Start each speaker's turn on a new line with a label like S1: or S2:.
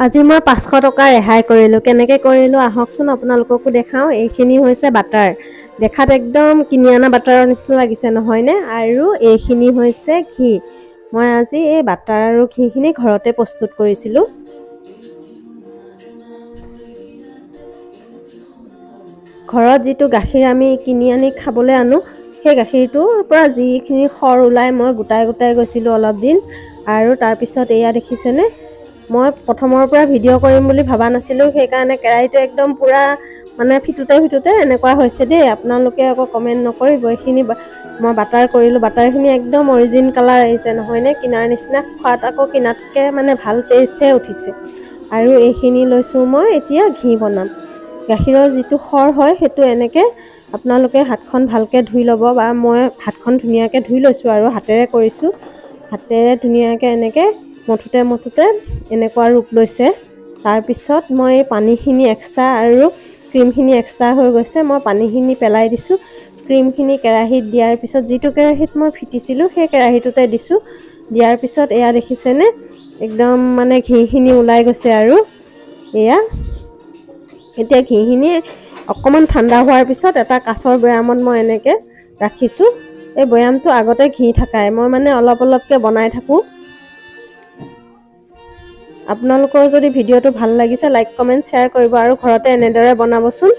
S1: আজি মই 500 টকা ৰেহাই কৰিলোঁ। কেনেকৈ কৰিলোঁ আহকচোন আপোনালোককো দেখাওঁ। এইখিনি হৈছে বাটাৰ। দেখাত একদম কিনি অনা বাটাৰৰ নিচিনা লাগিছে নহয়নে? আৰু এইখিনি হৈছে ঘি। মই আজি এই বাটাৰ আৰু ঘিখিনি ঘৰতে প্ৰস্তুত কৰিছিলোঁ। ঘৰত যিটো গাখীৰ আমি কিনি আনি খাবলৈ আনো, সেই গাখীৰটোৰ পৰা যিখিনি সৰ ওলাই মই গোটাই গৈছিলোঁ অলপ দিন। আৰু তাৰপিছত এয়া দেখিছেনে, মই প্ৰথমৰ পৰা ভিডিঅ' কৰিম বুলি ভবা নাছিলোঁ, সেইকাৰণে কেৰাহীটো একদম পূৰা মানে ফিটোতে এনেকুৱা হৈছে দেই। আপোনালোকে আকৌ কমেণ্ট নকৰিব। এইখিনি মই বাটাৰ কৰিলোঁ, বাটাৰখিনি একদম অৰিজিন কালাৰ আহিছে নহয়নে? কিনাৰ নিচিনা খোৱাত আকৌ কিনাতকৈ মানে ভাল টেষ্টহে উঠিছে। আৰু এইখিনি লৈছোঁ মই এতিয়া ঘি বনাম। গাখীৰৰ যিটো সৰ হয় সেইটো এনেকৈ আপোনালোকে হাতখন ভালকৈ ধুই ল'ব, বা মই হাতখন ধুনীয়াকৈ ধুই লৈছোঁ আৰু হাতেৰে কৰিছোঁ। হাতেৰে ধুনীয়াকৈ এনেকৈ মঠোতে এনেকুৱা ৰূপ লৈছে। তাৰপিছত মই এই পানীখিনি এক্সট্ৰা আৰু ক্ৰীমখিনি এক্সট্ৰা হৈ গৈছে, মই পানীখিনি পেলাই দিছোঁ। ক্ৰীমখিনি কেৰাহীত দিয়াৰ পিছত, যিটো কেৰাহীত মই ফিটিছিলোঁ সেই কেৰাহীটোতে দিছোঁ। দিয়াৰ পিছত এয়া দেখিছেনে, একদম মানে ঘিখিনি ওলাই গৈছে। আৰু এয়া এতিয়া ঘিখিনি অকণমান ঠাণ্ডা হোৱাৰ পিছত এটা কাঁচৰ বৈয়ামত মই এনেকৈ ৰাখিছোঁ। এই বৈয়ামটো আগতে ঘি থাকাই, মই মানে অলপকৈ বনাই থাকোঁ। আপোনালোকৰ যদি ভিডিঅ'টো ভাল লাগিছে লাইক কমেণ্ট শ্বেয়াৰ কৰিব আৰু ঘৰতে এনেদৰে বনাবচোন।